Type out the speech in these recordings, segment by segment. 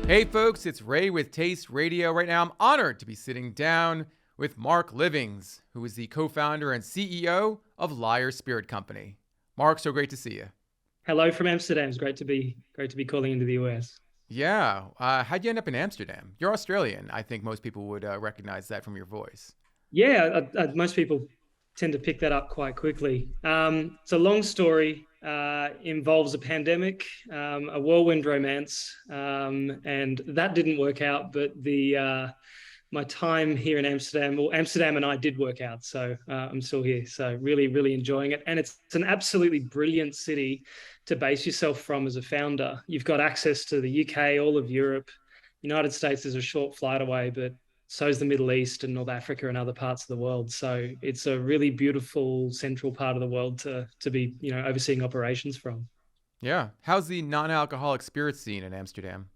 Hey folks, it's Ray with Taste Radio. Right now I'm honored to be sitting down with Mark Livings, who is the co-founder and CEO of Lyre Spirit Company. Mark, so great to see you. Hello from Amsterdam. It's great to be calling into the US. Yeah, how'd you end up in Amsterdam? You're Australian. I think most people would recognize that from your voice. Yeah, most people tend to pick that up quite quickly. It's a long story. Involves a pandemic, a whirlwind romance, and that didn't work out. But my time here in Amsterdam, well, Amsterdam and I did work out, so I'm still here. So really, really enjoying it, and it's an absolutely brilliant city to base yourself from as a founder. You've got access to the UK, all of Europe. United States is a short flight away, but so is the Middle East and North Africa and other parts of the world. So it's a really beautiful central part of the world to be, overseeing operations from. Yeah. How's the non-alcoholic spirit scene in Amsterdam?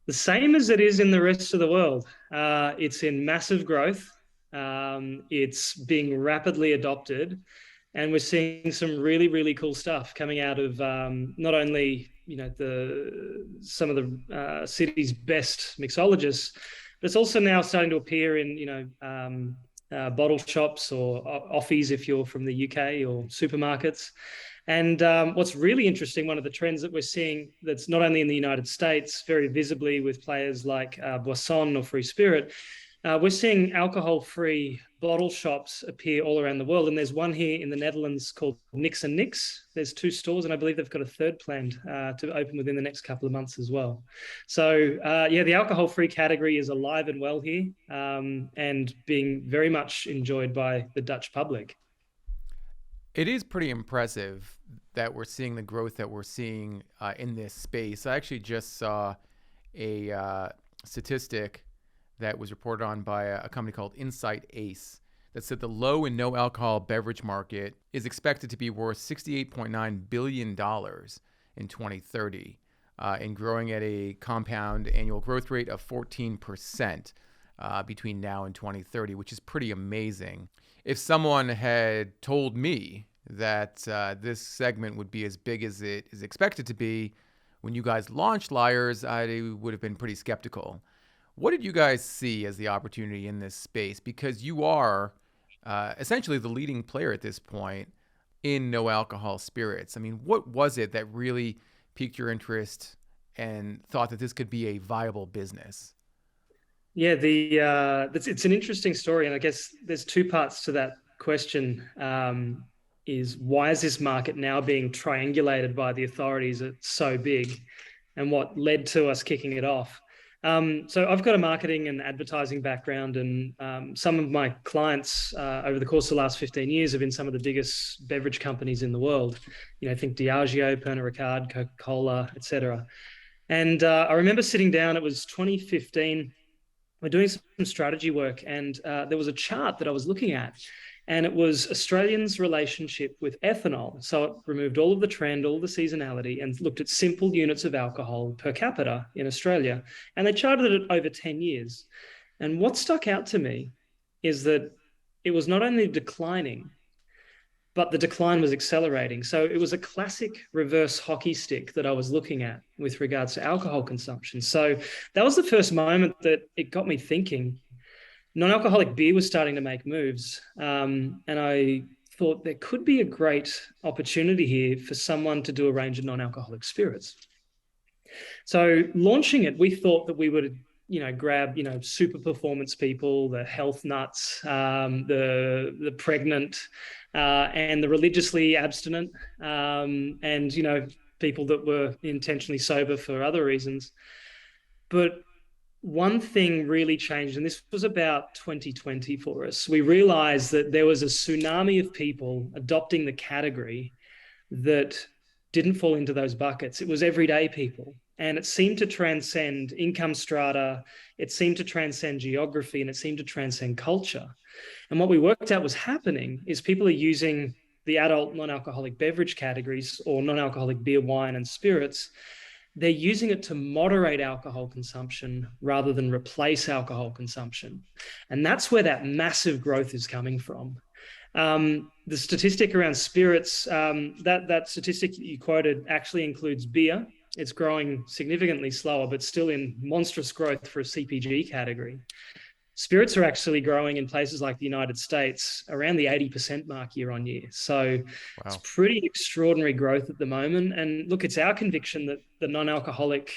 The same as it is in the rest of the world. It's in massive growth. It's being rapidly adopted. And we're seeing some really, really cool stuff coming out of not only, some of the city's best mixologists, but it's also now starting to appear in, bottle shops or offies if you're from the UK, or supermarkets. And what's really interesting, one of the trends that we're seeing that's not only in the United States, very visibly with players like Boisson or Free Spirit, we're seeing alcohol-free bottle shops appear all around the world. And there's one here in the Netherlands called Nix and Nix. There's 2 stores, and I believe they've got a third planned to open within the next couple of months as well. So the alcohol-free category is alive and well here, and being very much enjoyed by the Dutch public. It is pretty impressive that we're seeing the growth that we're seeing in this space. I actually just saw a statistic that was reported on by a company called Insight Ace that said the low and no alcohol beverage market is expected to be worth $68.9 billion in 2030 and growing at a compound annual growth rate of 14% between now and 2030, which is pretty amazing. If someone had told me that this segment would be as big as it is expected to be when you guys launched Lyres, I would have been pretty skeptical. What did you guys see as the opportunity in this space? Because you are essentially the leading player at this point in no alcohol spirits. I mean, what was it that really piqued your interest and thought that this could be a viable business? Yeah, it's an interesting story, and I guess there's 2 parts to that question. Is why is this market now being triangulated by the authorities? It's so big, and what led to us kicking it off. So I've got a marketing and advertising background, and some of my clients over the course of the last 15 years have been some of the biggest beverage companies in the world. Think Diageo, Pernod Ricard, Coca-Cola, etc. And I remember sitting down, it was 2015, we're doing some strategy work, and there was a chart that I was looking at, and it was Australians' relationship with ethanol. So it removed all of the trend, all of the seasonality, and looked at simple units of alcohol per capita in Australia. And they charted it over 10 years. And what stuck out to me is that it was not only declining, but the decline was accelerating. So it was a classic reverse hockey stick that I was looking at with regards to alcohol consumption. So that was the first moment that it got me thinking. Non-alcoholic beer was starting to make moves, and I thought there could be a great opportunity here for someone to do a range of non-alcoholic spirits. So launching it, we thought that we would, grab, super performance people, the health nuts, the pregnant, and the religiously abstinent, and, people that were intentionally sober for other reasons. But one thing really changed, and this was about 2020 for us. We realized that there was a tsunami of people adopting the category that didn't fall into those buckets. It was everyday people, and it seemed to transcend income strata, it seemed to transcend geography, and it seemed to transcend culture. And what we worked out was happening is people are using the adult non-alcoholic beverage categories, or non-alcoholic beer, wine, and spirits. They're using it to moderate alcohol consumption rather than replace alcohol consumption. And that's where that massive growth is coming from. The statistic around spirits, that statistic that you quoted actually includes beer. It's growing significantly slower, but still in monstrous growth for a CPG category. Spirits are actually growing in places like the United States around the 80% mark year on year. So it's Wow. pretty extraordinary growth at the moment. And look, it's our conviction that the non-alcoholic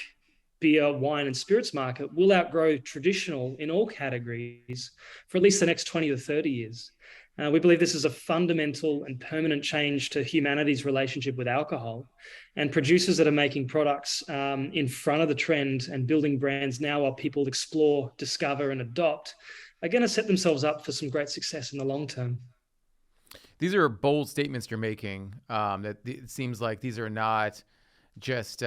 beer, wine, and spirits market will outgrow traditional in all categories for at least the next 20 to 30 years. We believe this is a fundamental and permanent change to humanity's relationship with alcohol, and producers that are making products in front of the trend and building brands now while people explore, discover, and adopt are going to set themselves up for some great success in the long term. These are bold statements you're making. That it seems like these are not just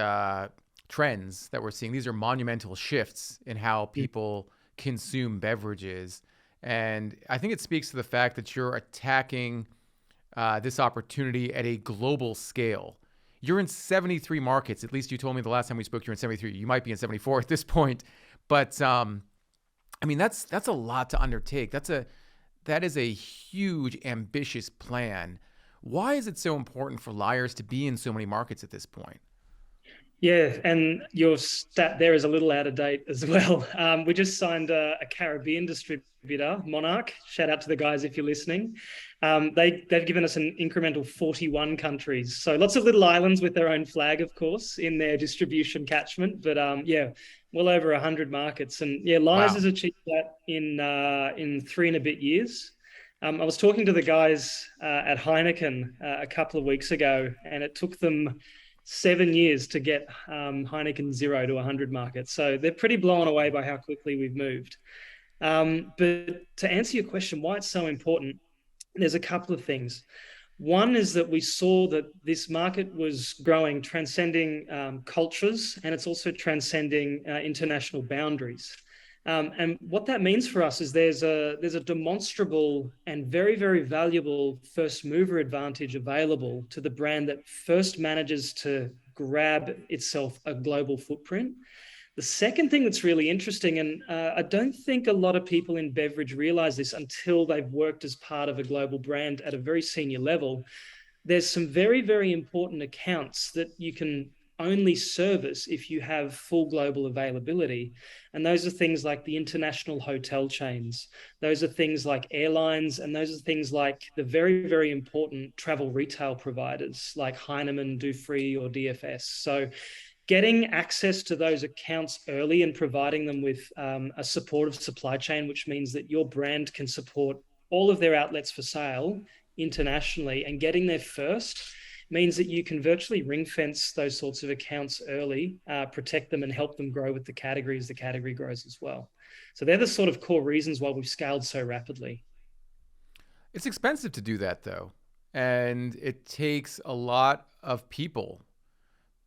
trends that we're seeing. These are monumental shifts in how people consume beverages. And I think it speaks to the fact that you're attacking this opportunity at a global scale. You're in 73 markets. At least you told me the last time we spoke, you're in 73. You might be in 74 at this point. But I mean, that's a lot to undertake. That is a huge, ambitious plan. Why is it so important for Lyres to be in so many markets at this point? Yeah, and your stat there is a little out of date as well. We just signed a Caribbean distributor, Monarch. Shout out to the guys if you're listening. They've given us an incremental 41 countries. So lots of little islands with their own flag, of course, in their distribution catchment. But yeah, well over 100 markets. And yeah, Lyres has achieved that in 3 and a bit years. I was talking to the guys at Heineken a couple of weeks ago, and it took them 7 years to get Heineken 0 to 100 markets. So they're pretty blown away by how quickly we've moved. But to answer your question, why it's so important, there's a couple of things. One is that we saw that this market was growing, transcending cultures, and it's also transcending international boundaries. And what that means for us is there's a demonstrable and very, very valuable first mover advantage available to the brand that first manages to grab itself a global footprint. The second thing that's really interesting, and I don't think a lot of people in beverage realize this until they've worked as part of a global brand at a very senior level, there's some very, very important accounts that you can only service if you have full global availability. And those are things like the international hotel chains. Those are things like airlines. And those are things like the very, very important travel retail providers like Heinemann, Dufry, or DFS. So getting access to those accounts early and providing them with a supportive supply chain, which means that your brand can support all of their outlets for sale internationally, and getting there first means that you can virtually ring fence those sorts of accounts early, protect them, and help them grow with the category as the category grows as well. So they're the sort of core reasons why we've scaled so rapidly. It's expensive to do that, though. And it takes a lot of people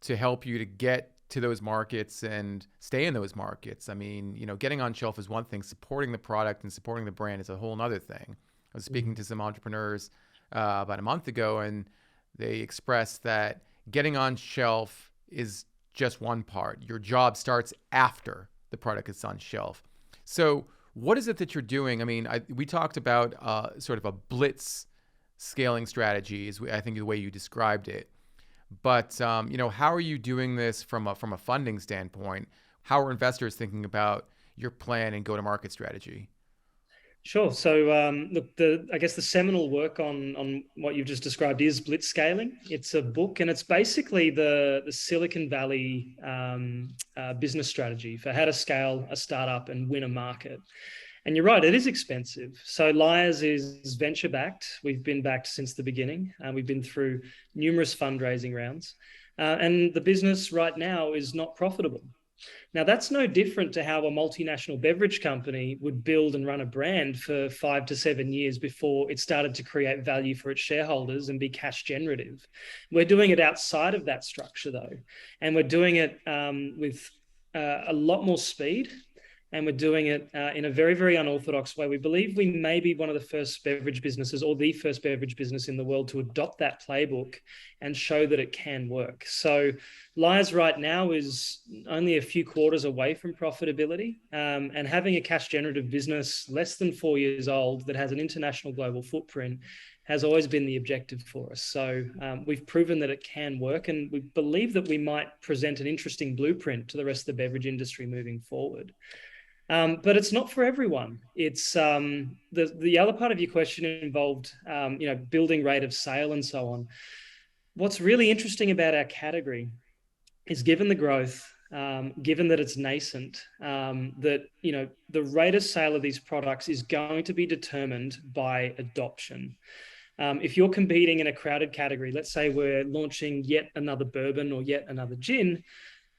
to help you to get to those markets and stay in those markets. I mean, getting on shelf is one thing. Supporting the product and supporting the brand is a whole other thing. I was speaking to some entrepreneurs about a month ago, and they expressed that getting on shelf is just one part. Your job starts after the product is on shelf. So what is it that you're doing? I mean, we talked about sort of a blitz scaling strategy, is I think the way you described it. But how are you doing this from a funding standpoint? How are investors thinking about your plan and go-to-market strategy? Sure. So, look, I guess the seminal work on what you've just described is Blitz Scaling. It's a book, and it's basically the Silicon Valley business strategy for how to scale a startup and win a market. And you're right, it is expensive. So Lyres is venture backed. We've been backed since the beginning. We've been through numerous fundraising rounds, and the business right now is not profitable. Now, that's no different to how a multinational beverage company would build and run a brand for 5 to 7 years before it started to create value for its shareholders and be cash generative. We're doing it outside of that structure, though, and we're doing it with a lot more speed. And we're doing it in a very, very unorthodox way. We believe we may be one of the first beverage businesses, or the first beverage business in the world, to adopt that playbook and show that it can work. So Lyres right now is only a few quarters away from profitability, and having a cash generative business less than 4 years old that has an international global footprint has always been the objective for us. So we've proven that it can work, and we believe that we might present an interesting blueprint to the rest of the beverage industry moving forward. But it's not for everyone. It's the other part of your question involved, building rate of sale and so on. What's really interesting about our category is, given the growth, given that it's nascent, that the rate of sale of these products is going to be determined by adoption. If you're competing in a crowded category, let's say we're launching yet another bourbon or yet another gin,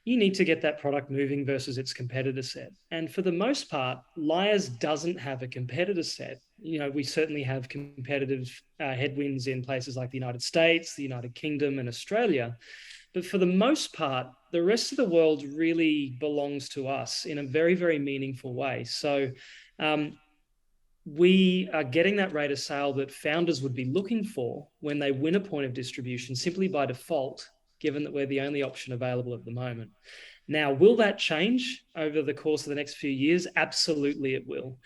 you need to get that product moving versus its competitor set. And for the most part, Lyres doesn't have a competitor set. We certainly have competitive headwinds in places like the United States, the United Kingdom, and Australia. But for the most part, the rest of the world really belongs to us in a very, very meaningful way. So we are getting that rate of sale that founders would be looking for when they win a point of distribution, simply by default, given that we're the only option available at the moment. Now, will that change over the course of the next few years? Absolutely, it will.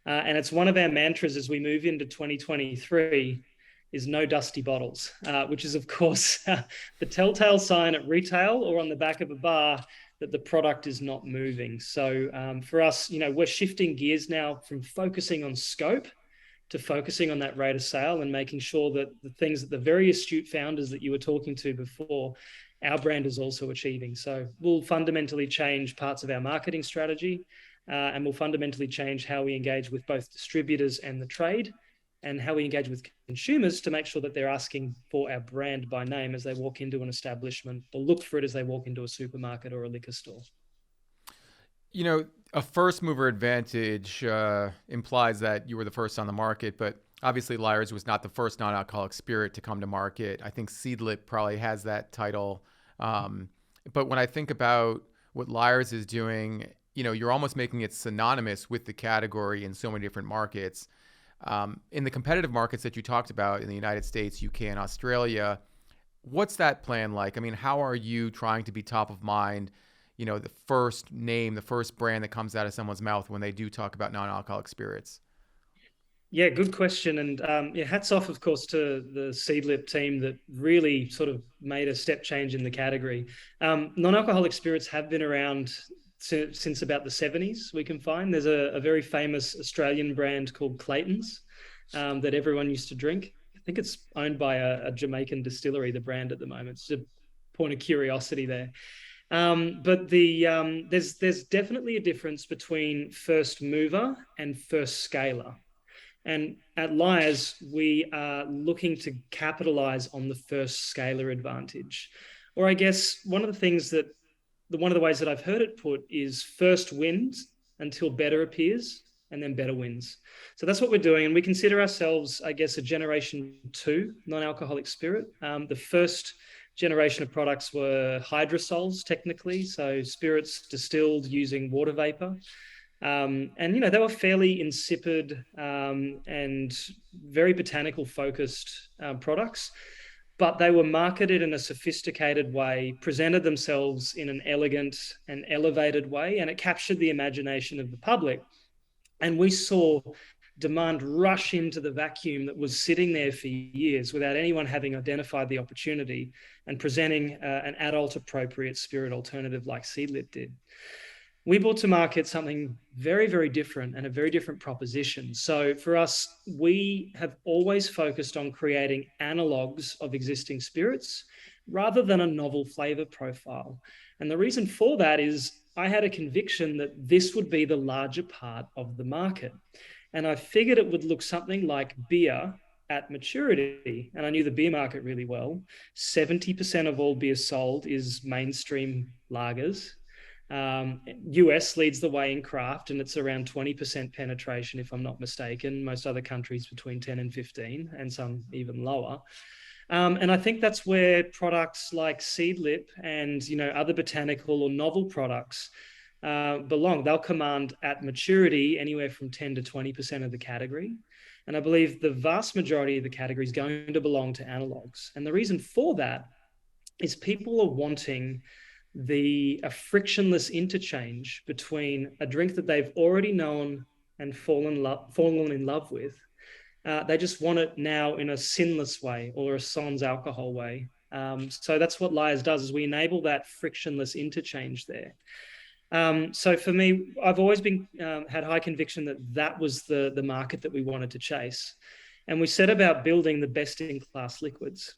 And it's one of our mantras as we move into 2023 is no dusty bottles, which is, of course, the telltale sign at retail or on the back of a bar that the product is not moving. So for us, we're shifting gears now from focusing on scope to focusing on that rate of sale and making sure that the things that the very astute founders that you were talking to before, our brand is also achieving. So we'll fundamentally change parts of our marketing strategy, and we'll fundamentally change how we engage with both distributors and the trade, and how we engage with consumers to make sure that they're asking for our brand by name as they walk into an establishment, or look for it as they walk into a supermarket or a liquor store. A first mover advantage implies that you were the first on the market, but obviously Lyres was not the first non-alcoholic spirit to come to market. I think Seedlip probably has that title. But when I think about what Lyres is doing, you're almost making it synonymous with the category in so many different markets. In the competitive markets that you talked about in the United States, UK, and Australia, what's that plan like? I mean, how are you trying to be top of mind, the first name, the first brand that comes out of someone's mouth when they do talk about non-alcoholic spirits? Yeah, good question. And hats off, of course, to the Seedlip team that really sort of made a step change in the category. Non-alcoholic spirits have been around since about the 70s, we can find. There's a very famous Australian brand called Clayton's that everyone used to drink. I think it's owned by a Jamaican distillery, the brand at the moment. It's a point of curiosity there. But there's definitely a difference between first mover and first scaler. And at Lyres, we are looking to capitalize on the first scaler advantage. Or I guess one of the ways that I've heard it put is first wins until better appears, and then better wins. So that's what we're doing. And we consider ourselves, I guess, a generation 2 non-alcoholic spirit. The first generation of products were hydrosols, technically, so spirits distilled using water vapor. And they were fairly insipid and very botanical focused products, but they were marketed in a sophisticated way, presented themselves in an elegant and elevated way, and it captured the imagination of the public. And we saw demand rush into the vacuum that was sitting there for years without anyone having identified the opportunity and presenting an adult appropriate spirit alternative like Seedlip did. We brought to market something very, very different and a very different proposition. So for us, we have always focused on creating analogs of existing spirits rather than a novel flavor profile. And the reason for that is I had a conviction that this would be the larger part of the market. And I figured it would look something like beer at maturity. And I knew the beer market really well. 70% of all beer sold is mainstream lagers. US leads the way in craft, and it's around 20% penetration, if I'm not mistaken. Most other countries between 10 and 15, and some even lower. And I think that's where products like Seedlip and other botanical or novel products belong. They'll command at maturity anywhere from 10 to 20% of the category. And I believe the vast majority of the category is going to belong to analogs. And the reason for that is people are wanting a frictionless interchange between a drink that they've already known and fallen in love with, They just want it now in a sinless way or a sans alcohol way. So that's what Lyres does, is we enable that frictionless interchange there. So for me, I've always been had high conviction that that was the market that we wanted to chase. And we set about building the best in class liquids.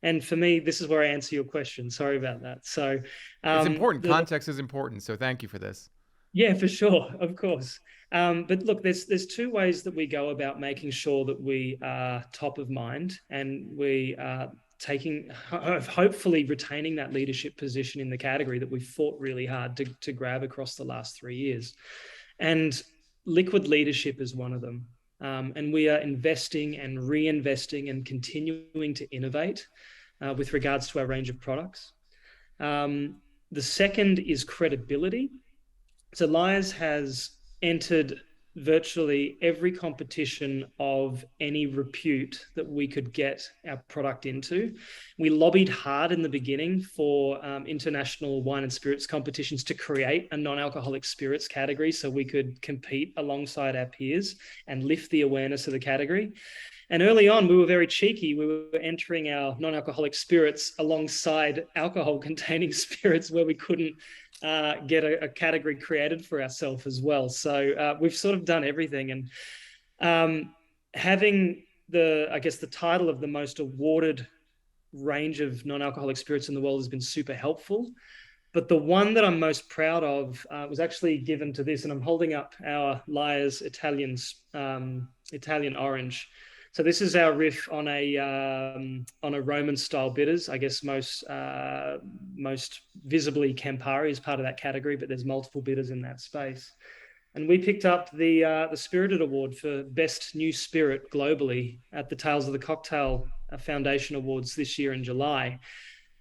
And for me, this is where I answer your question. Sorry about that. So It's important. Context is important. So thank you for this. Yeah, for sure, of course. But look, there's two ways that we go about making sure that we are top of mind, and we are hopefully retaining that leadership position in the category that we fought really hard to grab across the last 3 years. And liquid leadership is one of them. And we are investing and reinvesting and continuing to innovate with regards to our range of products. The second is credibility. So Lyres has entered virtually every competition of any repute that we could get our product into. We lobbied hard in the beginning for international wine and spirits competitions to create a non-alcoholic spirits category so we could compete alongside our peers and lift the awareness of the category. And early on, we were very cheeky. We were entering our non-alcoholic spirits alongside alcohol-containing spirits where we couldn't get a category created for ourselves as well. So we've sort of done everything. And having the title of the most awarded range of non-alcoholic spirits in the world has been super helpful. But the one that I'm most proud of was actually given to this, and I'm holding up our Lyres Italian Orange. So this is our riff on a Roman style bitters. I guess most visibly Campari is part of that category, but there's multiple bitters in that space. And we picked up the Spirited Award for Best New Spirit globally at the Tales of the Cocktail Foundation Awards this year in July.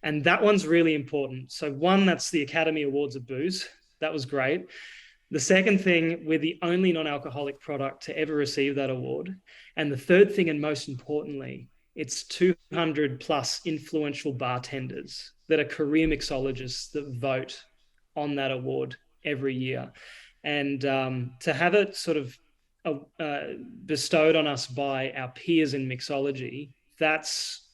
And that one's really important. So one, that's the Academy Awards of Booze. That was great. The second thing, we're the only non-alcoholic product to ever receive that award. And the third thing, and most importantly, it's 200 plus influential bartenders that are career mixologists that vote on that award every year. And to have it sort of bestowed on us by our peers in mixology, that's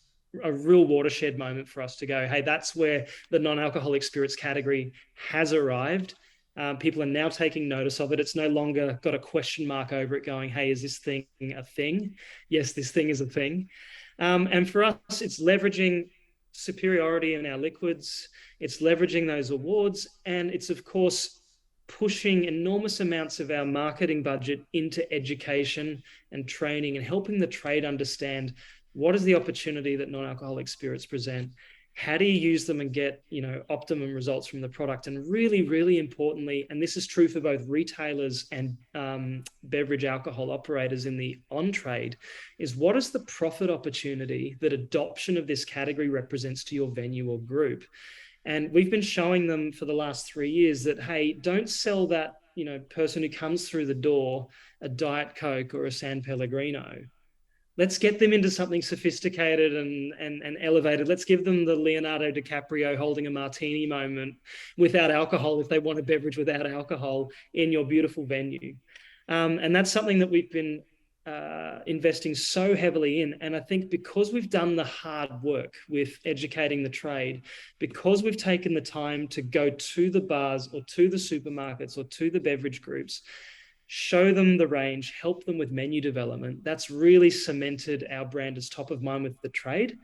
a real watershed moment for us to go, hey, that's where the non-alcoholic spirits category has arrived. People are now taking notice of it. It's no longer got a question mark over it going, hey, is this thing a thing? Yes, this thing is a thing. And for us, it's leveraging superiority in our liquids. It's leveraging those awards. And it's, of course, pushing enormous amounts of our marketing budget into education and training and helping the trade understand what is the opportunity that non-alcoholic spirits present. How do you use them and get, optimum results from the product? And really, really importantly, and this is true for both retailers and beverage alcohol operators in the on-trade, is what is the profit opportunity that adoption of this category represents to your venue or group? And we've been showing them for the last 3 years that, hey, don't sell that, person who comes through the door a Diet Coke or a San Pellegrino. Let's get them into something sophisticated and elevated. Let's give them the Leonardo DiCaprio holding a martini moment without alcohol if they want a beverage without alcohol in your beautiful venue. And that's something that we've been investing so heavily in. And I think because we've done the hard work with educating the trade, because we've taken the time to go to the bars or to the supermarkets or to the beverage groups, show them the range, help them with menu development, that's really cemented our brand as top of mind with the trade.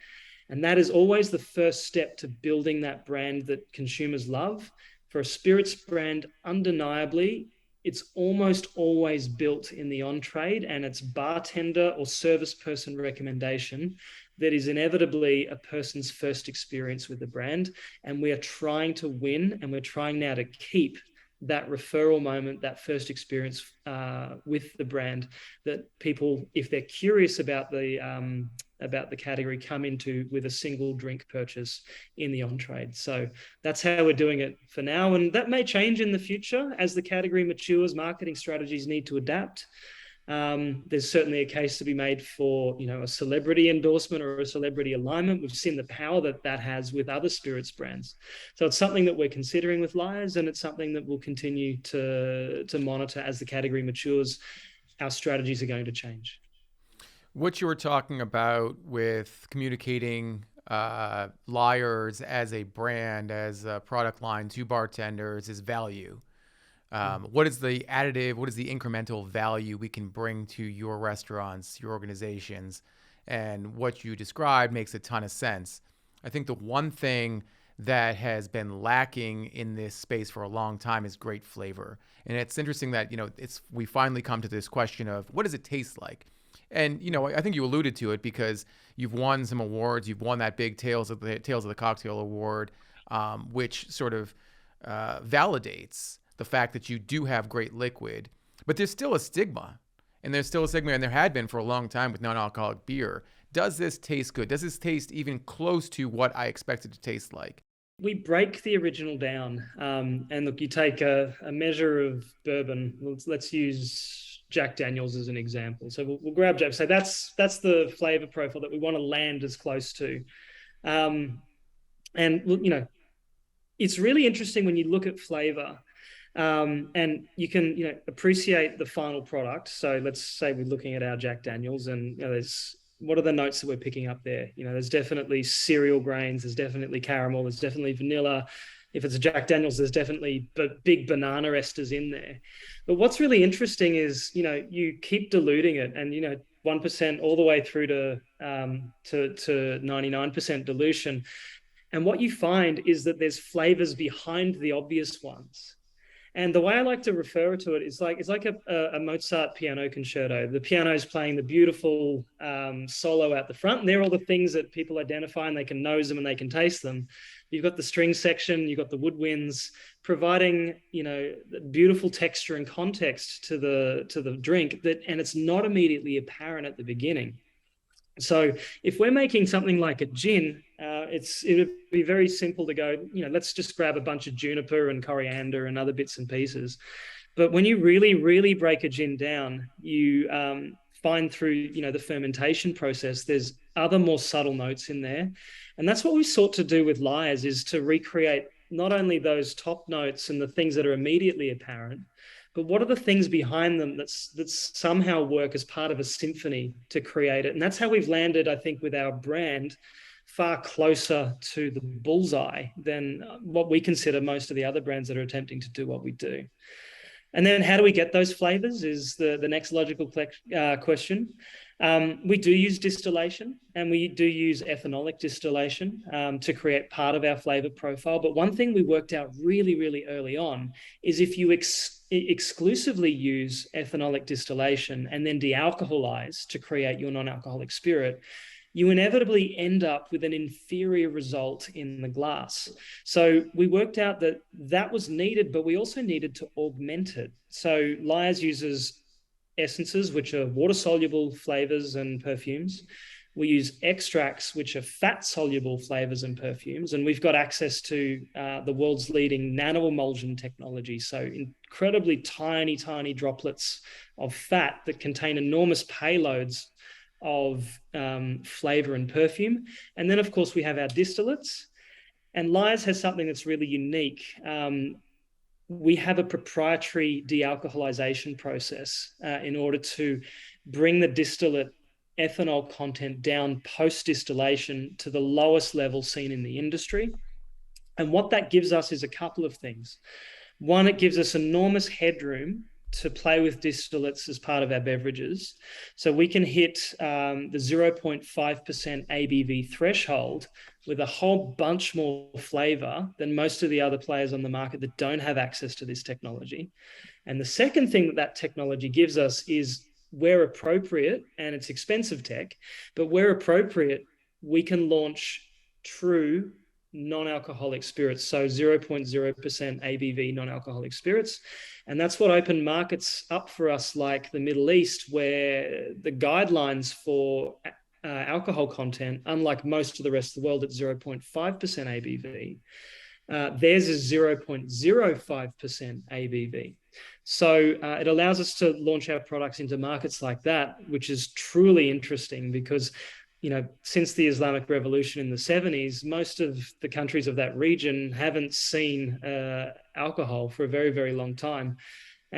And that is always the first step to building that brand that consumers love. For a spirits brand, undeniably, it's almost always built in the on-trade, and it's bartender or service person recommendation that is inevitably a person's first experience with the brand. And we are trying to win, and we're trying now to keep that referral moment, that first experience with the brand, that people, if they're curious about the category, come into with a single drink purchase in the on-trade. So that's how we're doing it for now. And that may change in the future as the category matures. Marketing strategies need to adapt. There's certainly a case to be made for, a celebrity endorsement or a celebrity alignment. We've seen the power that has with other spirits brands. So it's something that we're considering with Lyres, and it's something that we'll continue to monitor as the category matures. Our strategies are going to change. What you were talking about with communicating Lyres as a brand, as a product line to bartenders is value. What is the additive, what is the incremental value we can bring to your restaurants, your organizations? And what you described makes a ton of sense. I think the one thing that has been lacking in this space for a long time is great flavor. And it's interesting that, we finally come to this question of what does it taste like? And, I think you alluded to it because you've won some awards. You've won that big Tales of the Cocktail Award, which sort of validates the fact that you do have great liquid. But there's still a stigma. And there's still a stigma, and there had been for a long time with non-alcoholic beer. Does this taste good? Does this taste even close to what I expected to taste like? We break the original down. And look, you take a measure of bourbon. Let's use Jack Daniels as an example. So we'll grab Jack. So that's the flavor profile that we want to land as close to. And, it's really interesting when you look at flavor. And you can, appreciate the final product. So let's say we're looking at our Jack Daniels, and what are the notes that we're picking up there? There's definitely cereal grains, there's definitely caramel, there's definitely vanilla. If it's a Jack Daniels, there's definitely big banana esters in there. But what's really interesting is, you keep diluting it, and 1% all the way through to 99% dilution. And what you find is that there's flavors behind the obvious ones. And the way I like to refer to it is it's like a Mozart piano concerto. The piano is playing the beautiful solo out the front, and they're all the things that people identify, and they can nose them and they can taste them. You've got the string section, you've got the woodwinds, providing beautiful texture and context to the drink and it's not immediately apparent at the beginning. So if we're making something like a gin, it would be very simple to go, let's just grab a bunch of juniper and coriander and other bits and pieces. But when you really, really break a gin down, you find through, the fermentation process, there's other more subtle notes in there. And that's what we sought to do with Lyres, is to recreate not only those top notes and the things that are immediately apparent, but what are the things behind them that somehow work as part of a symphony to create it? And that's how we've landed, I think, with our brand far closer to the bullseye than what we consider most of the other brands that are attempting to do what we do. And then how do we get those flavors is the next logical question. We do use distillation, and we do use ethanolic distillation to create part of our flavor profile. But one thing we worked out really, really early on is if you exclusively use ethanolic distillation and then de-alcoholize to create your non-alcoholic spirit, you inevitably end up with an inferior result in the glass. So we worked out that was needed, but we also needed to augment it. So Lyres uses essences, which are water-soluble flavors and perfumes. We use extracts, which are fat-soluble flavors and perfumes. And we've got access to the world's leading nano-emulsion technology. So incredibly tiny, tiny droplets of fat that contain enormous payloads of flavor and perfume. And then, of course, we have our distillates. And Lyres has something that's really unique. We have a proprietary de-alcoholization process in order to bring the distillate ethanol content down post-distillation to the lowest level seen in the industry. And what that gives us is a couple of things. One, it gives us enormous headroom to play with distillates as part of our beverages. So we can hit the 0.5% ABV threshold with a whole bunch more flavor than most of the other players on the market that don't have access to this technology. And the second thing that technology gives us is, where appropriate, and it's expensive tech, but where appropriate, we can launch true non-alcoholic spirits, so 0.0% ABV non-alcoholic spirits. And that's what opened markets up for us, like the Middle East, where the guidelines for alcohol content, unlike most of the rest of the world at 0.5% ABV, theirs is 0.05% ABV. So it allows us to launch our products into markets like that, which is truly interesting because, since the Islamic Revolution in the 70s, most of the countries of that region haven't seen alcohol for a very, very long time.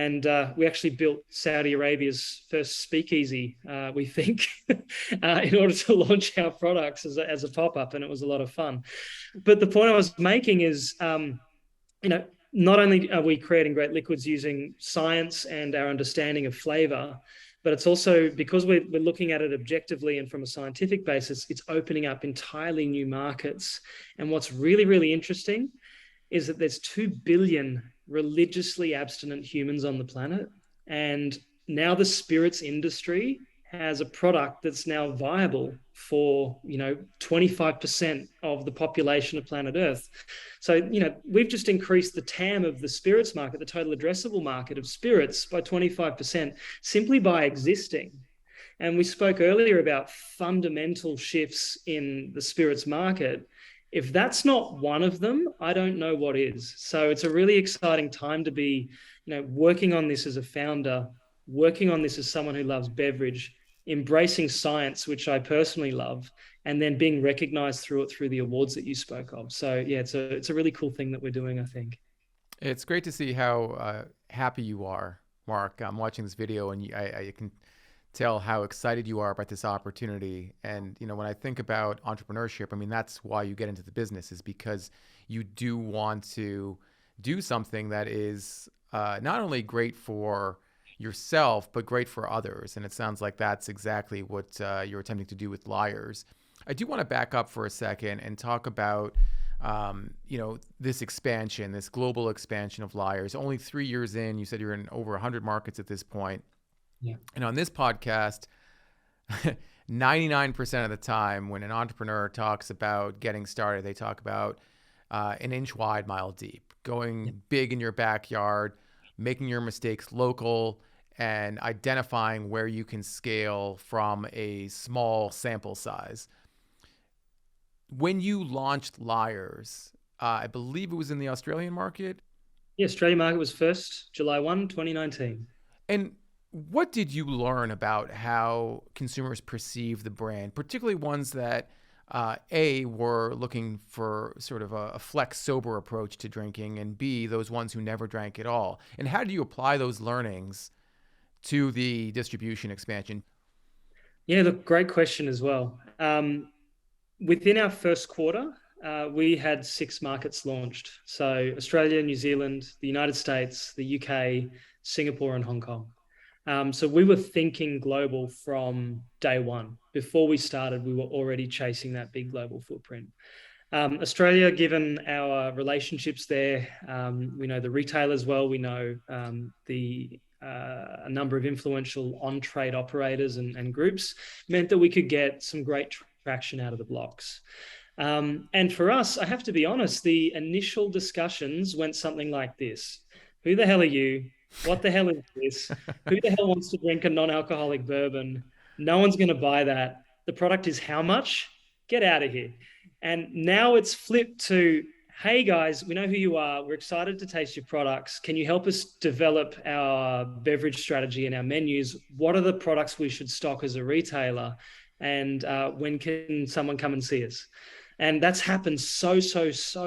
And we actually built Saudi Arabia's first speakeasy, we think, in order to launch our products as a pop-up, and it was a lot of fun. But the point I was making is, not only are we creating great liquids using science and our understanding of flavor, but it's also because we're looking at it objectively and from a scientific basis, it's opening up entirely new markets. And what's really, really interesting is that there's 2 billion religiously abstinent humans on the planet. And now the spirits industry has a product that's now viable for 25% of the population of planet Earth. So we've just increased the TAM of the spirits market, the total addressable market of spirits, by 25% simply by existing. And we spoke earlier about fundamental shifts in the spirits market. If that's not one of them, I don't know what is. So it's a really exciting time to be working on this as a founder, working on this as someone who loves beverage, embracing science, which I personally love, and then being recognized through the awards that you spoke of. So yeah, it's a really cool thing that we're doing, I think. It's great to see how happy you are, Mark. I'm watching this video, and I can tell how excited you are about this opportunity. And when I think about entrepreneurship, I mean, that's why you get into the business, is because you do want to do something that is not only great for yourself, but great for others. And it sounds like that's exactly what you're attempting to do with Lyres. I do want to back up for a second and talk about this expansion, this global expansion of Lyres. Only 3 years in, you said you're in over 100 markets at this point. Yeah. And on this podcast, 99% of the time when an entrepreneur talks about getting started, they talk about an inch wide, mile deep, going big in your backyard, making your mistakes local, and identifying where you can scale from a small sample size. When you launched Lyres, I believe it was in the Australian market. Yeah, Australian market was first, July 1, 2019. And what did you learn about how consumers perceive the brand, particularly ones that A, were looking for sort of a flex sober approach to drinking, and B, those ones who never drank at all? And how do you apply those learnings to the distribution expansion? Yeah, look, great question as well. Within our first quarter, we had 6 markets launched. So Australia, New Zealand, the United States, the UK, Singapore, and Hong Kong. So we were thinking global from day one. Before we started, we were already chasing that big global footprint. Australia, given our relationships there, we know the retailers well, we know a number of influential on-trade operators and groups, meant that we could get some great traction out of the blocks. And for us, I have to be honest, the initial discussions went something like this. Who the hell are you? What the hell is this? Who the hell wants to drink a non-alcoholic bourbon? No one's going to buy that. The product is how much? Get out of here. And now it's flipped to, hey guys, we know who you are. We're excited to taste your products. Can you help us develop our beverage strategy and our menus? What are the products we should stock as a retailer? And when can someone come and see us? And that's happened so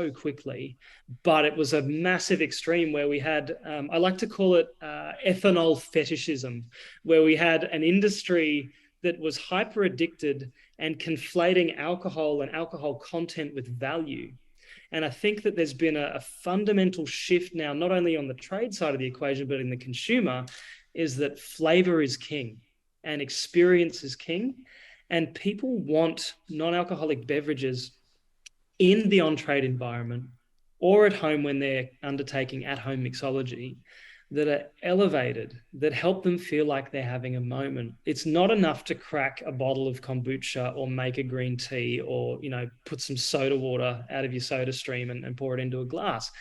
quickly, but it was a massive extreme where we had, I like to call it ethanol fetishism, where we had an industry that was hyper addicted and conflating alcohol and alcohol content with value. And I think that there's been a fundamental shift now, not only on the trade side of the equation, but in the consumer, is that flavor is king and experience is king. And people want non-alcoholic beverages in the on-trade environment or at home when they're undertaking at-home mixology that are elevated, that help them feel like they're having a moment. It's not enough to crack a bottle of kombucha or make a green tea or, put some soda water out of your soda stream and pour it into a glass.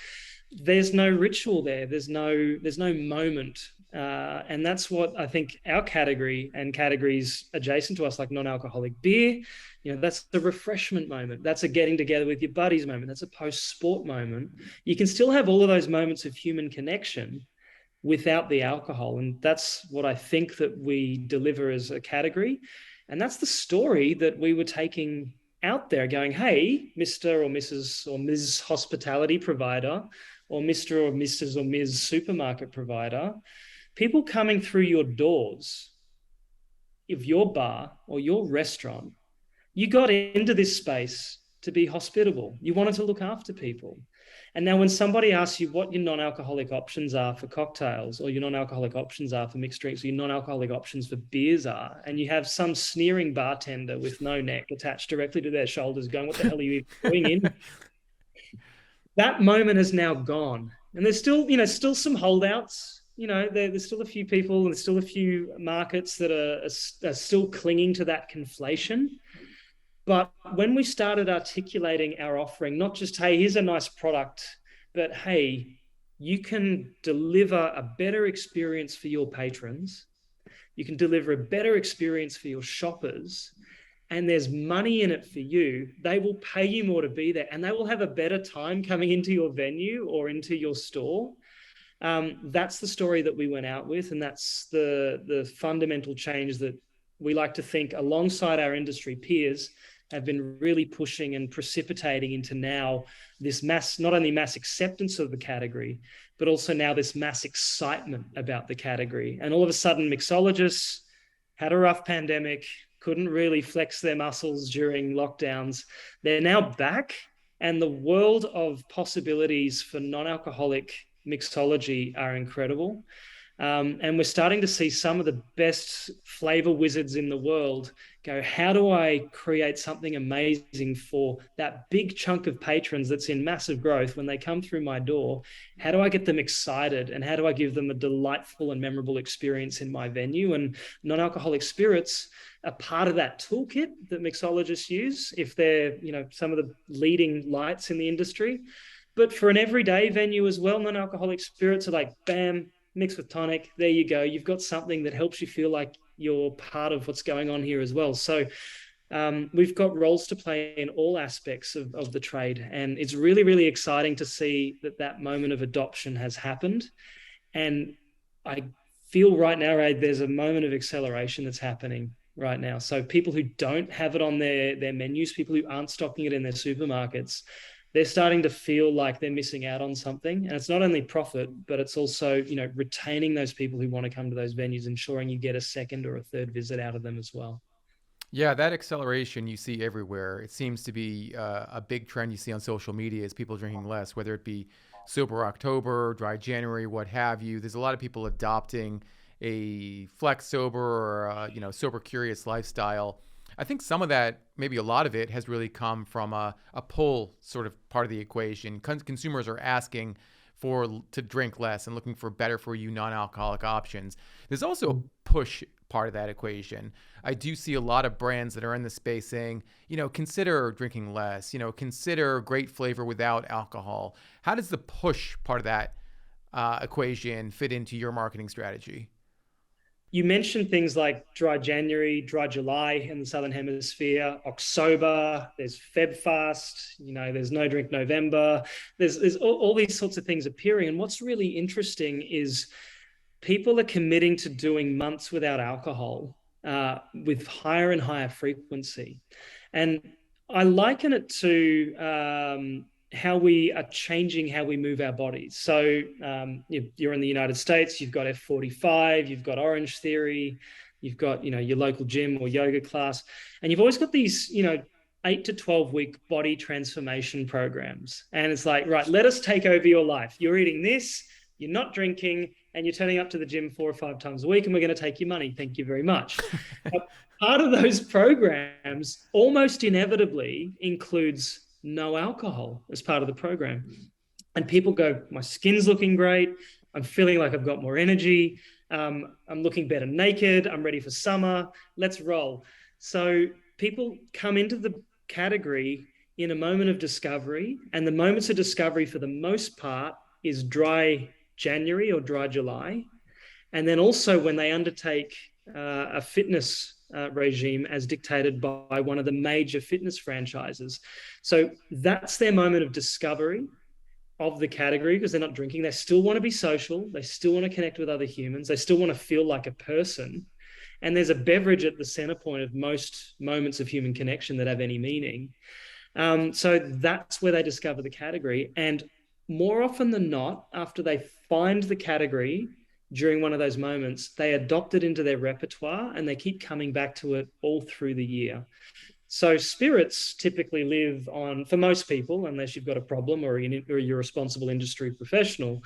There's no ritual there. There's no moment. And that's what I think our category and categories adjacent to us, like non-alcoholic beer, that's the refreshment moment. That's a getting together with your buddies moment. That's a post-sport moment. You can still have all of those moments of human connection without the alcohol. And that's what I think that we deliver as a category. And that's the story that we were taking out there, going, hey, Mr. or Mrs. or Ms. Hospitality provider, or Mr. or Mrs. or Ms. supermarket provider, people coming through your doors of your bar or your restaurant, you got into this space to be hospitable. You wanted to look after people. And now when somebody asks you what your non-alcoholic options are for cocktails, or your non-alcoholic options are for mixed drinks, or your non-alcoholic options for beers are, and you have some sneering bartender with no neck attached directly to their shoulders going, what the hell are you even doing in? That moment has now gone. And there's still, still some holdouts. There's still a few people and there's still a few markets that are still clinging to that conflation. But when we started articulating our offering, not just, hey, here's a nice product, but hey, you can deliver a better experience for your patrons. You can deliver a better experience for your shoppers. And there's money in it for you. They will pay you more to be there, and they will have a better time coming into your venue or into your store. That's the story that we went out with, and that's the fundamental change that we like to think, alongside our industry peers, have been really pushing and precipitating into now this not only mass acceptance of the category, but also now this mass excitement about the category. And all of a sudden, mixologists had a rough pandemic, couldn't really flex their muscles during lockdowns. They're now back, and the world of possibilities for non-alcoholic mixology are incredible. And we're starting to see some of the best flavor wizards in the world go, how do I create something amazing for that big chunk of patrons that's in massive growth when they come through my door? How do I get them excited, and how do I give them a delightful and memorable experience in my venue? And non-alcoholic spirits are part of that toolkit that mixologists use if they're, some of the leading lights in the industry. But for an everyday venue as well, non-alcoholic spirits are like, bam, mixed with tonic, there you go. You've got something that helps you feel like you're part of what's going on here as well. So we've got roles to play in all aspects of the trade. And it's really, really exciting to see that moment of adoption has happened. And I feel right now, Ray, there's a moment of acceleration that's happening right now. So people who don't have it on their menus, people who aren't stocking it in their supermarkets, they're starting to feel like they're missing out on something. And it's not only profit, but it's also, retaining those people who want to come to those venues, ensuring you get a second or a third visit out of them as well. Yeah, that acceleration you see everywhere. It seems to be a big trend you see on social media is people drinking less, whether it be sober October, dry January, what have you. There's a lot of people adopting a flex sober or sober curious lifestyle. I think some of that, maybe a lot of it, has really come from a pull sort of part of the equation. Consumers are asking to drink less and looking for better for you non-alcoholic options. There's also a push part of that equation. I do see a lot of brands that are in the space saying, consider drinking less, consider great flavor without alcohol. How does the push part of that equation fit into your marketing strategy? You mentioned things like dry January, dry July in the Southern Hemisphere, October, there's Feb Fast, there's No Drink November. There's all these sorts of things appearing. And what's really interesting is people are committing to doing months without alcohol with higher and higher frequency. And I liken it to how we are changing how we move our bodies. So you're in the United States, you've got F45, you've got Orange Theory, you've got, your local gym or yoga class, and you've always got these, 8 to 12 week body transformation programs. And it's like, right, let us take over your life. You're eating this, you're not drinking, and you're turning up to the gym 4 or 5 times a week, and we're going to take your money. Thank you very much. Part of those programs almost inevitably includes no alcohol as part of the program. And people go, my skin's looking great. I'm feeling like I've got more energy. I'm looking better naked. I'm ready for summer. Let's roll. So people come into the category in a moment of discovery. And the moments of discovery for the most part is dry January or dry July. And then also when they undertake a fitness regime as dictated by one of the major fitness franchises. So that's their moment of discovery of the category, because they're not drinking. They still want to be social. They still want to connect with other humans. They still want to feel like a person. And there's a beverage at the center point of most moments of human connection that have any meaning. So that's where they discover the category. And more often than not, after they find the category during one of those moments, they adopt it into their repertoire and they keep coming back to it all through the year. So spirits typically live on, for most people, unless you've got a problem or you're a responsible industry professional,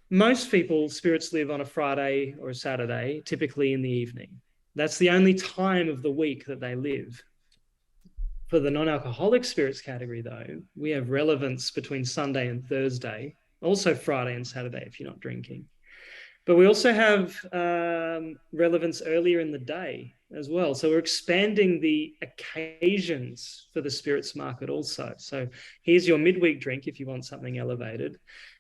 most people, spirits live on a Friday or a Saturday, typically in the evening. That's the only time of the week that they live. For the non-alcoholic spirits category, though, we have relevance between Sunday and Thursday, also Friday and Saturday if you're not drinking. But we also have relevance earlier in the day as well. So we're expanding the occasions for the spirits market also. So here's your midweek drink if you want something elevated.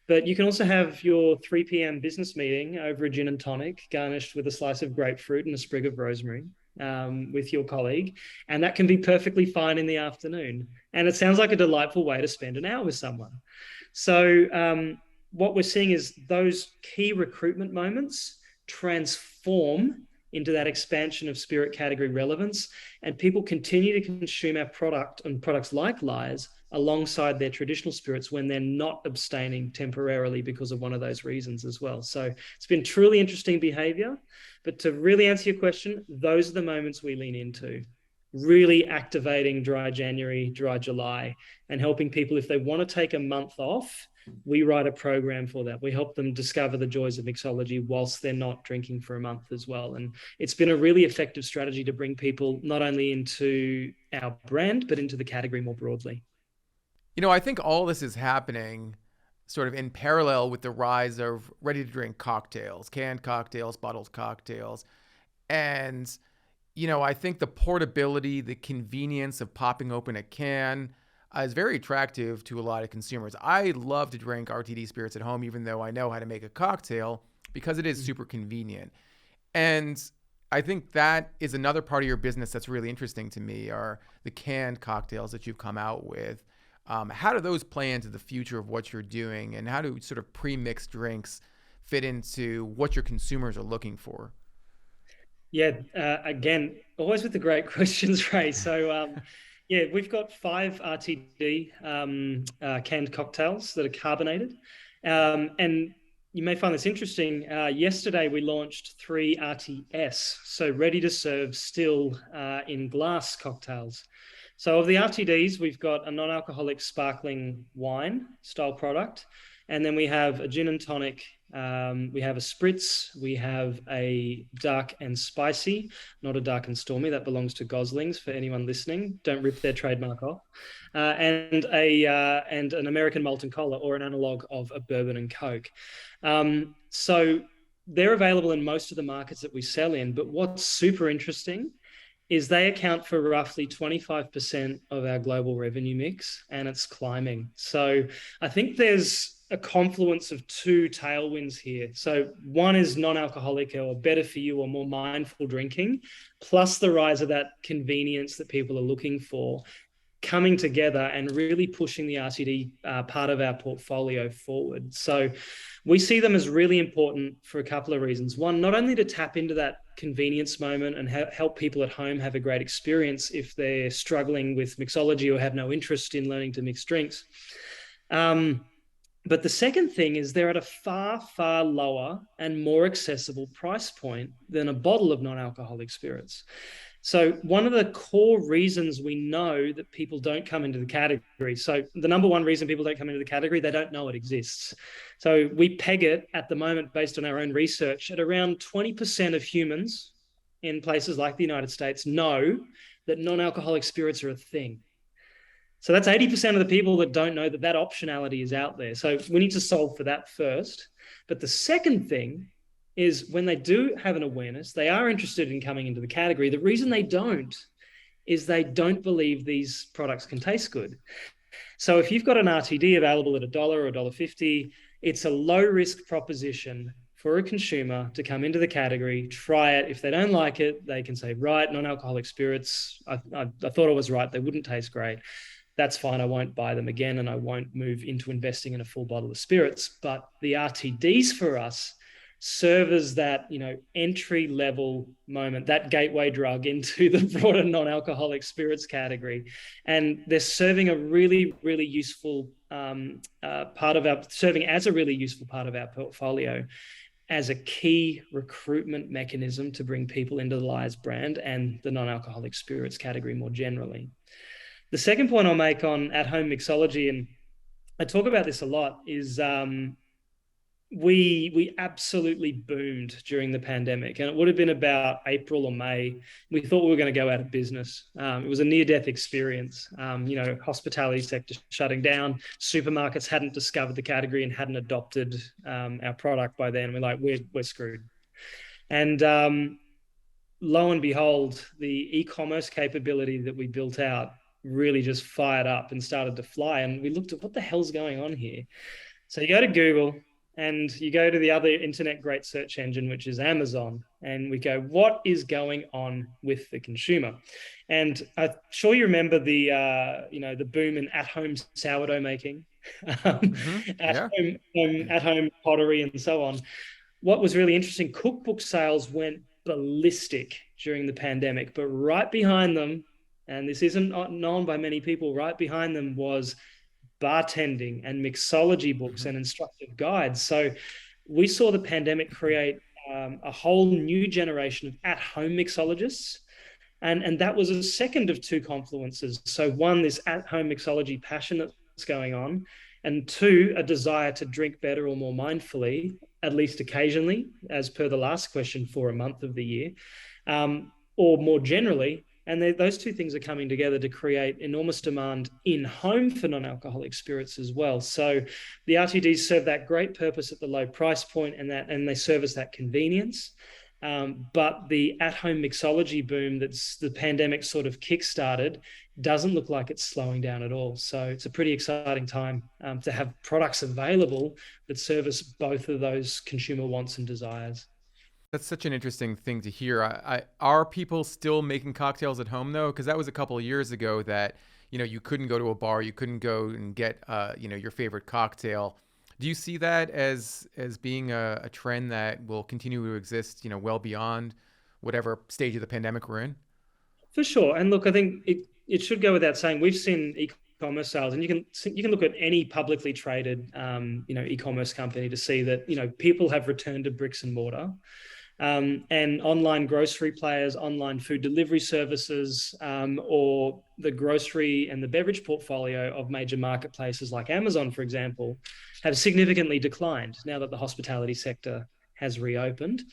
But you can also have your 3 p.m. business meeting over a gin and tonic garnished with a slice of grapefruit and a sprig of rosemary with your colleague. And that can be perfectly fine in the afternoon. And it sounds like a delightful way to spend an hour with someone. So what we're seeing is those key recruitment moments transform into that expansion of spirit category relevance, and people continue to consume our product and products like Lyres alongside their traditional spirits when they're not abstaining temporarily because of one of those reasons as well. So it's been truly interesting behavior. But to really answer your question, those are the moments we lean into. Really activating dry January, dry July, and helping people if they want to take a month off. We write a program for that. We help them discover the joys of mixology whilst they're not drinking for a month as well. And it's been a really effective strategy to bring people not only into our brand, but into the category more broadly. You know, I think all this is happening sort of in parallel with the rise of ready to drink cocktails, canned cocktails, bottled cocktails. And, you know, I think the portability, the convenience of popping open a can is very attractive to a lot of consumers. I love to drink RTD spirits at home, even though I know how to make a cocktail, because it is super convenient. And I think that is another part of your business that's really interesting to me, are the canned cocktails that you've come out with. How do those play into the future of what you're doing, and how do sort of pre-mixed drinks fit into what your consumers are looking for? Yeah, again, always with the great questions, Ray. So, yeah, we've got 5 RTD canned cocktails that are carbonated. And you may find this interesting. Yesterday, we launched 3 RTS, so ready to serve still in glass cocktails. So of the RTDs, we've got a non-alcoholic sparkling wine style product. And then we have a gin and tonic. We have a spritz. We have a dark and spicy, not a dark and stormy. That belongs to Goslings for anyone listening. Don't rip their trademark off. And an American molten cola, or an analog of a bourbon and Coke. So they're available in most of the markets that we sell in. But what's super interesting is they account for roughly 25% of our global revenue mix, and it's climbing. So I think there's a confluence of 2 tailwinds here. So one is non-alcoholic or better for you or more mindful drinking, plus the rise of that convenience that people are looking for, coming together and really pushing the RTD part of our portfolio forward. So we see them as really important for a couple of reasons. One, not only to tap into that convenience moment and help people at home have a great experience if they're struggling with mixology or have no interest in learning to mix drinks. But the second thing is they're at a far, far lower and more accessible price point than a bottle of non-alcoholic spirits. So one of the core reasons we know that people don't come into the category, so the number one reason people don't come into the category, they don't know it exists. So we peg it at the moment based on our own research at around 20% of humans in places like the United States know that non-alcoholic spirits are a thing. So that's 80% of the people that don't know that that optionality is out there. So we need to solve for that first. But the second thing is when they do have an awareness, they are interested in coming into the category. The reason they don't is they don't believe these products can taste good. So if you've got an RTD available at $1 or $1.50, it's a low risk proposition for a consumer to come into the category, try it. If they don't like it, they can say, right, non-alcoholic spirits, I thought I was right. They wouldn't taste great. That's fine. I won't buy them again, and I won't move into investing in a full bottle of spirits. But the RTDs for us serve as that, entry level moment, that gateway drug into the broader non-alcoholic spirits category. And they're serving a really, really useful part of our serving as a really useful part of our portfolio as a key recruitment mechanism to bring people into the Lyres brand and the non-alcoholic spirits category more generally. The second point I'll make on at-home mixology, and I talk about this a lot, is we absolutely boomed during the pandemic, and it would have been about April or May. We thought we were going to go out of business. It was a near-death experience. Hospitality sector shutting down. Supermarkets hadn't discovered the category and hadn't adopted our product by then. We're like, we're screwed. And lo and behold, the e-commerce capability that we built out really just fired up and started to fly. And we looked at what the hell's going on here. So you go to Google, and you go to the other internet great search engine, which is Amazon, and we go, what is going on with the consumer? And I'm sure you remember the boom in at-home sourdough making, at-home pottery, and so on. What was really interesting, cookbook sales went ballistic during the pandemic, but right behind them, and this isn't known by many people, right behind them was bartending and mixology books and instructive guides. So we saw the pandemic create a whole new generation of at-home mixologists. And that was a second of two confluences. So one, this at-home mixology passion that's going on, and two, a desire to drink better or more mindfully, at least occasionally, as per the last question, for a month of the year, or more generally. And those two things are coming together to create enormous demand in home for non-alcoholic spirits as well. So the RTDs serve that great purpose at the low price point, and they service that convenience. But the at-home mixology boom that's the pandemic sort of kickstarted doesn't look like it's slowing down at all. So it's a pretty exciting time to have products available that service both of those consumer wants and desires. That's such an interesting thing to hear. Are people still making cocktails at home though? Because that was a couple of years ago that, you couldn't go to a bar, you couldn't go and get, your favorite cocktail. Do you see that as being a trend that will continue to exist, well beyond whatever stage of the pandemic we're in? For sure. And look, I think it should go without saying, we've seen e-commerce sales, and you can look at any publicly traded, e-commerce company to see that, people have returned to bricks and mortar. And online grocery players, online food delivery services, or the grocery and the beverage portfolio of major marketplaces like Amazon, for example, have significantly declined now that the hospitality sector has reopened.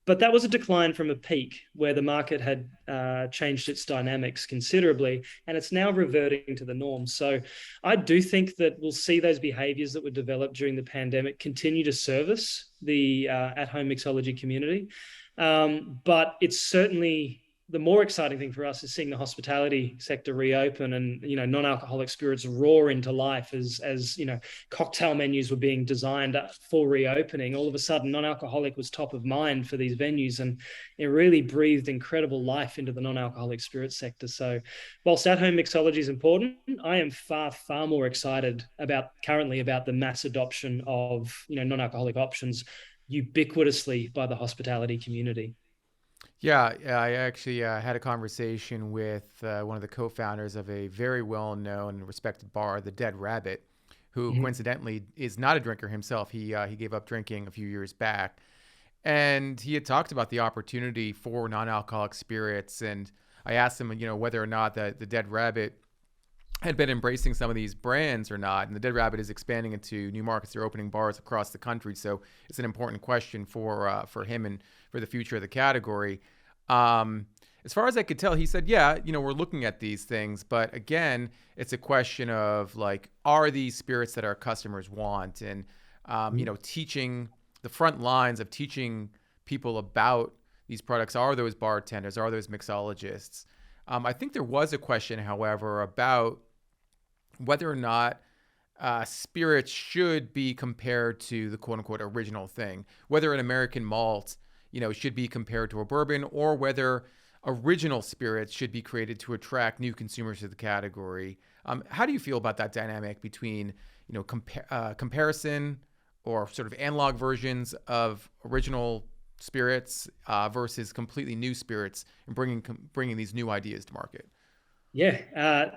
But that was a decline from a peak where the market had changed its dynamics considerably, and it's now reverting to the norm. So I do think that we'll see those behaviors that were developed during the pandemic continue to service the at-home mixology community. But it's certainly the more exciting thing for us is seeing the hospitality sector reopen and, non-alcoholic spirits roar into life as cocktail menus were being designed for reopening. All of a sudden, non-alcoholic was top of mind for these venues, and it really breathed incredible life into the non-alcoholic spirit sector. So whilst at-home mixology is important, I am far, far more excited currently about the mass adoption of, non-alcoholic options ubiquitously by the hospitality community. Yeah, I actually had a conversation with one of the co-founders of a very well-known and respected bar, the Dead Rabbit, who coincidentally is not a drinker himself. He gave up drinking a few years back, and he had talked about the opportunity for non-alcoholic spirits. And I asked him, whether or not the Dead Rabbit had been embracing some of these brands or not. And the Dead Rabbit is expanding into new markets. They're opening bars across the country, so it's an important question for him and for the future of the category. As far as I could tell, he said, yeah, we're looking at these things, but again, it's a question of like, are these spirits that our customers want? And, teaching the front lines of teaching people about these products are those bartenders, are those mixologists. I think there was a question, however, about whether or not spirits should be compared to the quote unquote original thing, whether an American malt should be compared to a bourbon, or whether original spirits should be created to attract new consumers to the category. How do you feel about that dynamic between, comparison or sort of analog versions of original spirits versus completely new spirits, and bringing these new ideas to market? Yeah,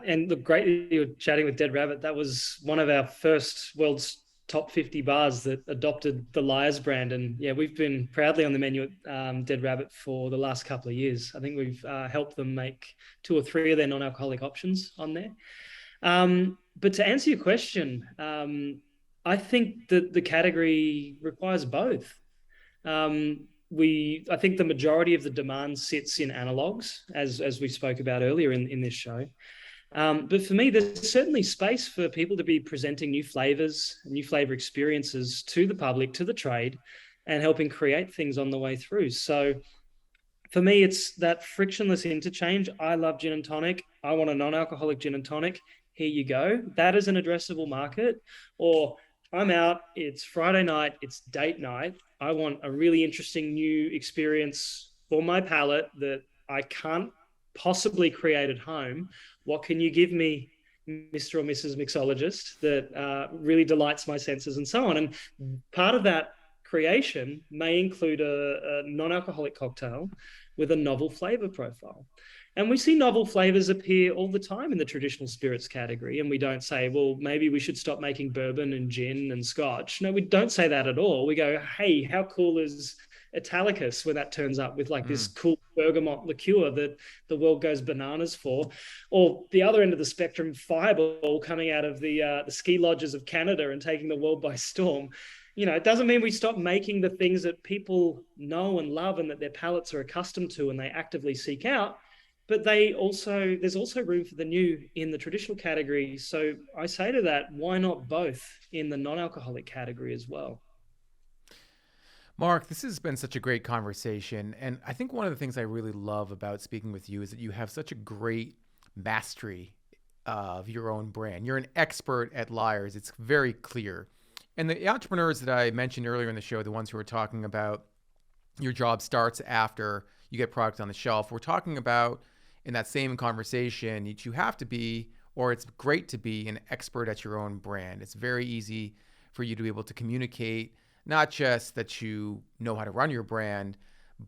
and look, great that you were chatting with Dead Rabbit. That was one of our first world's top 50 bars that adopted the Lyres brand. And yeah, we've been proudly on the menu at Dead Rabbit for the last couple of years. I think we've helped them make 2 or 3 of their non-alcoholic options on there. But to answer your question, I think that the category requires both. I think the majority of the demand sits in analogs, as we spoke about earlier in this show. But for me, there's certainly space for people to be presenting new flavors, new flavor experiences to the public, to the trade, and helping create things on the way through. So for me, it's that frictionless interchange. I love gin and tonic. I want a non-alcoholic gin and tonic. Here you go. That is an addressable market. Or I'm out, it's Friday night, it's date night. I want a really interesting new experience for my palate that I can't possibly create at home. What can you give me, Mr. or Mrs. Mixologist, that really delights my senses and so on? And part of that creation may include a non-alcoholic cocktail with a novel flavor profile. And we see novel flavors appear all the time in the traditional spirits category. And we don't say, well, maybe we should stop making bourbon and gin and scotch. No, we don't say that at all. We go, hey, how cool is Italicus when that turns up with like this cool bergamot liqueur that the world goes bananas for? Or the other end of the spectrum, Fireball coming out of the ski lodges of Canada and taking the world by storm. It doesn't mean we stop making the things that people know and love and that their palates are accustomed to and they actively seek out. But there's also room for the new in the traditional category. So I say to that, why not both in the non-alcoholic category as well? Mark, this has been such a great conversation. And I think one of the things I really love about speaking with you is that you have such a great mastery of your own brand. You're an expert at Lyres. It's very clear. And the entrepreneurs that I mentioned earlier in the show, the ones who were talking about your job starts after you get product on the shelf, we're talking about in that same conversation that you have to be, or it's great to be, an expert at your own brand. It's very easy for you to be able to communicate, not just that you know how to run your brand,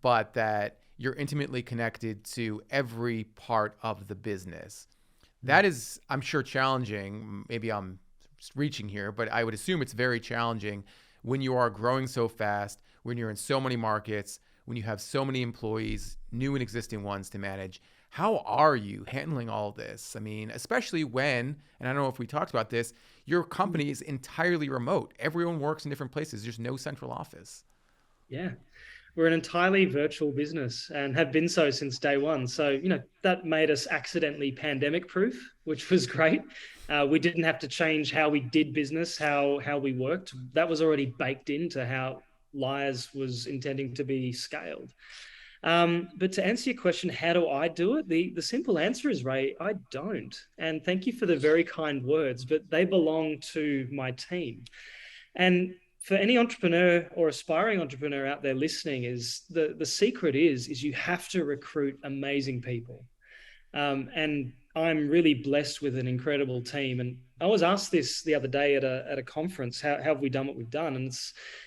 but that you're intimately connected to every part of the business. That is, I'm sure, challenging. Maybe I'm reaching here, but I would assume it's very challenging when you are growing so fast, when you're in so many markets, when you have so many employees, new and existing ones to manage. How are you handling all this? I mean, especially when, and I don't know if we talked about this, your company is entirely remote. Everyone works in different places. There's no central office. Yeah. We're an entirely virtual business and have been so since day one. So, that made us accidentally pandemic proof, which was great. We didn't have to change how we did business, how we worked. That was already baked into how Lyres was intending to be scaled. But to answer your question, how do I do it? The simple answer is, Ray, I don't. And thank you for the very kind words, but they belong to my team. And for any entrepreneur or aspiring entrepreneur out there listening, is the secret is you have to recruit amazing people. And I'm really blessed with an incredible team. And I was asked this the other day at a conference, how have we done what we've done? And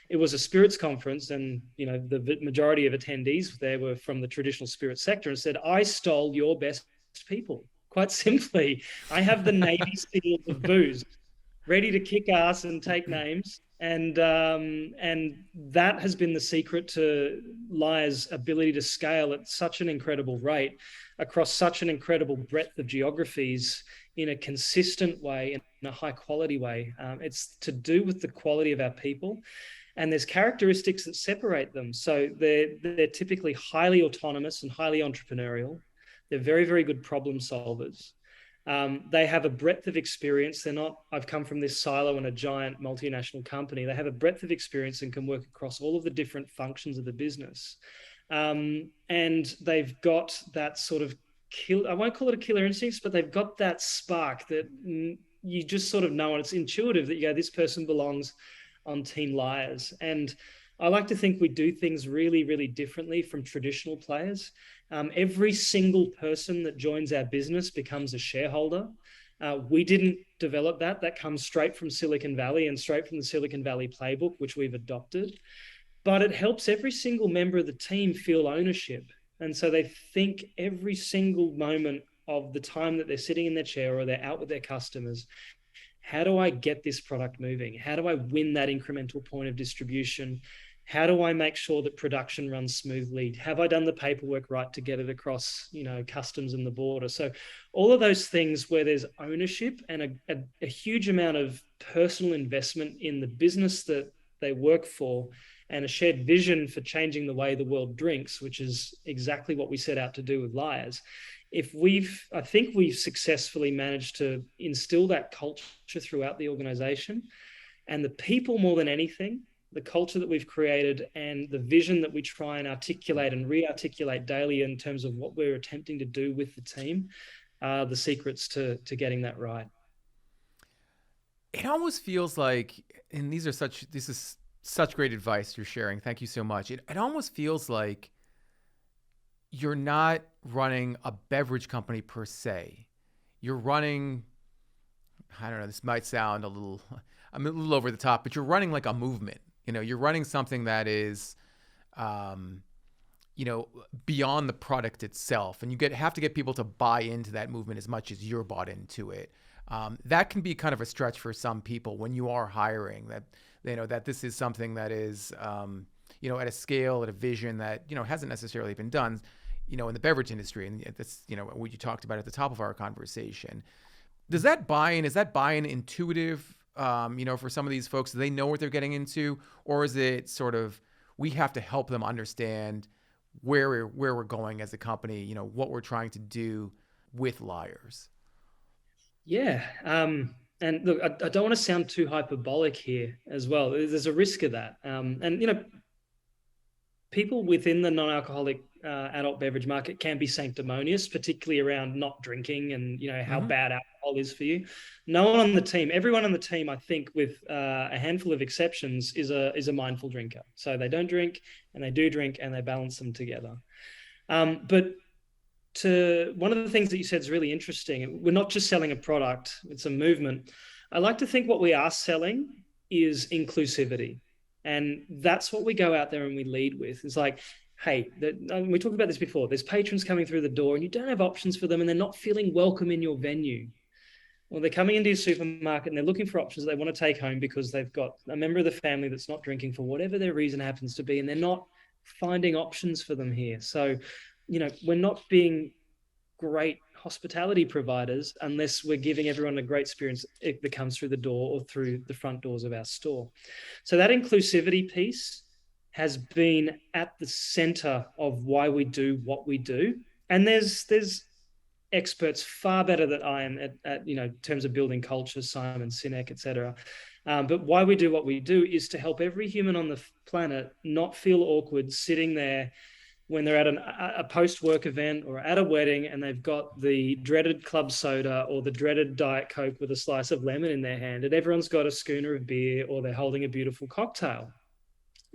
it was a spirits conference, and the majority of attendees there were from the traditional spirit sector, and said, I stole your best people. Quite simply, I have the Navy SEALs of booze ready to kick ass and take names. And that has been the secret to Lyre's ability to scale at such an incredible rate across such an incredible breadth of geographies in a consistent way, in a high quality way. It's to do with the quality of our people. And there's characteristics that separate them. So they're typically highly autonomous and highly entrepreneurial. They're very, very good problem solvers. They have a breadth of experience. They're not, I've come from this silo in a giant multinational company. They have a breadth of experience and can work across all of the different functions of the business. And they've got that sort of I won't call it a killer instinct, but they've got that spark that you just sort of know, and it's intuitive that you go, this person belongs on Team Lyres. And I like to think we do things really, really differently from traditional players. Every single person that joins our business becomes a shareholder. We didn't develop that. That comes straight from Silicon Valley and straight from the Silicon Valley playbook, which we've adopted. But it helps every single member of the team feel ownership. And so they think every single moment of the time that they're sitting in their chair or they're out with their customers. How do I get this product moving? How do I win that incremental point of distribution? How do I make sure that production runs smoothly? Have I done the paperwork right to get it across, customs and the border? So all of those things where there's ownership and a huge amount of personal investment in the business that they work for, and a shared vision for changing the way the world drinks, which is exactly what we set out to do with Lyres. I think we've successfully managed to instill that culture throughout the organization, and the people more than anything, the culture that we've created and the vision that we try and articulate and re-articulate daily in terms of what we're attempting to do with the team are the secrets to getting that right. It almost feels like, and this is such great advice you're sharing. Thank you so much. It almost feels like you're not running a beverage company per se. You're running, I don't know, this might sound I'm a little over the top, but you're running like a movement. You're running something that is, beyond the product itself. And you have to get people to buy into that movement as much as you're bought into it. That can be kind of a stretch for some people when you are hiring, that that this is something that is, at a scale, at a vision that, hasn't necessarily been done, in the beverage industry. And that's, what you talked about at the top of our conversation. Is that buy-in intuitive, for some of these folks? Do they know what they're getting into? Or is it sort of, we have to help them understand where we're going as a company, what we're trying to do with Lyres? Yeah. And look, I don't want to sound too hyperbolic here as well. There's a risk of that. And people within the non-alcoholic adult beverage market can be sanctimonious, particularly around not drinking and how bad alcohol is for you. Everyone on the team, I think, with a handful of exceptions, is a mindful drinker. So they don't drink, and they do drink, and they balance them together. But one of the things that you said is really interesting. We're not just selling a product; it's a movement. I like to think what we are selling is inclusivity. And that's what we go out there and we lead with. It's like, hey, we talked about this before. There's patrons coming through the door and you don't have options for them and they're not feeling welcome in your venue. Well, they're coming into your supermarket and they're looking for options that they want to take home because they've got a member of the family that's not drinking for whatever their reason happens to be, and they're not finding options for them here. So, we're not being great hospitality providers unless we're giving everyone a great experience that comes through the door or through the front doors of our store. So that inclusivity piece has been at the center of why we do what we do. And there's experts far better than I am at terms of building culture, Simon Sinek, etc. But why we do what we do is to help every human on the planet not feel awkward sitting there when they're at a post-work event or at a wedding and they've got the dreaded club soda or the dreaded Diet Coke with a slice of lemon in their hand, and everyone's got a schooner of beer or they're holding a beautiful cocktail.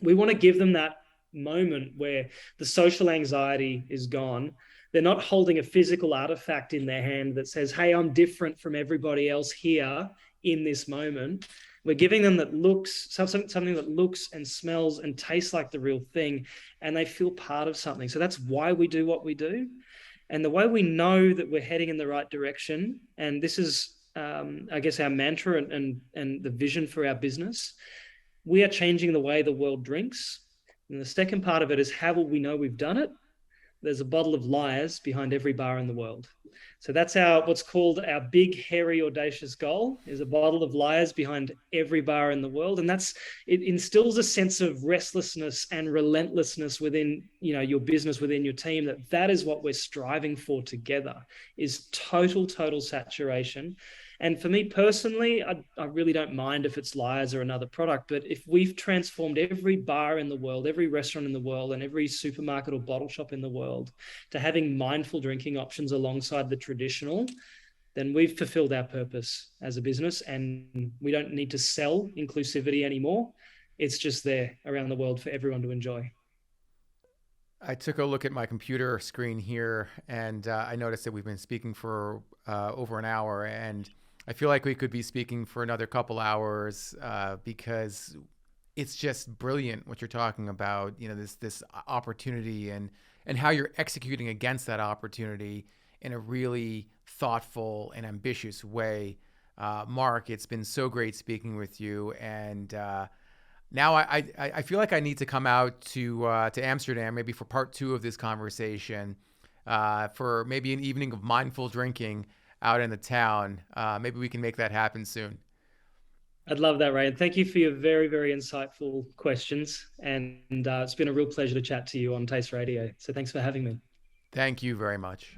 We want to give them that moment where the social anxiety is gone. They're not holding a physical artifact in their hand that says, hey, I'm different from everybody else here in this moment. We're giving them something that looks and smells and tastes like the real thing, and they feel part of something. So that's why we do what we do. And the way we know that we're heading in the right direction, and this is, I guess, our mantra and the vision for our business, we are changing the way the world drinks. And the second part of it is, how will we know we've done it? There's a bottle of Lyres behind every bar in the world. So that's what's called our big, hairy, audacious goal, is a bottle of Lyres behind every bar in the world. And it instills a sense of restlessness and relentlessness within, your business, within your team, that is what we're striving for together, is total saturation. And for me personally, I really don't mind if it's Lyres or another product, but if we've transformed every bar in the world, every restaurant in the world, and every supermarket or bottle shop in the world to having mindful drinking options alongside the traditional, then we've fulfilled our purpose as a business, and we don't need to sell inclusivity anymore. It's just there around the world for everyone to enjoy. I took a look at my computer screen here, and I noticed that we've been speaking for over an hour, and I feel like we could be speaking for another couple hours because it's just brilliant what you're talking about. This opportunity and how you're executing against that opportunity, in a really thoughtful and ambitious way. Mark, it's been so great speaking with you, and now I feel like I need to come out to Amsterdam, maybe for part 2 of this conversation, for maybe an evening of mindful drinking out in the town. Maybe we can make that happen soon. I'd love that, Ray. And thank you for your very, very insightful questions. And it's been a real pleasure to chat to you on Taste Radio. So thanks for having me. Thank you very much.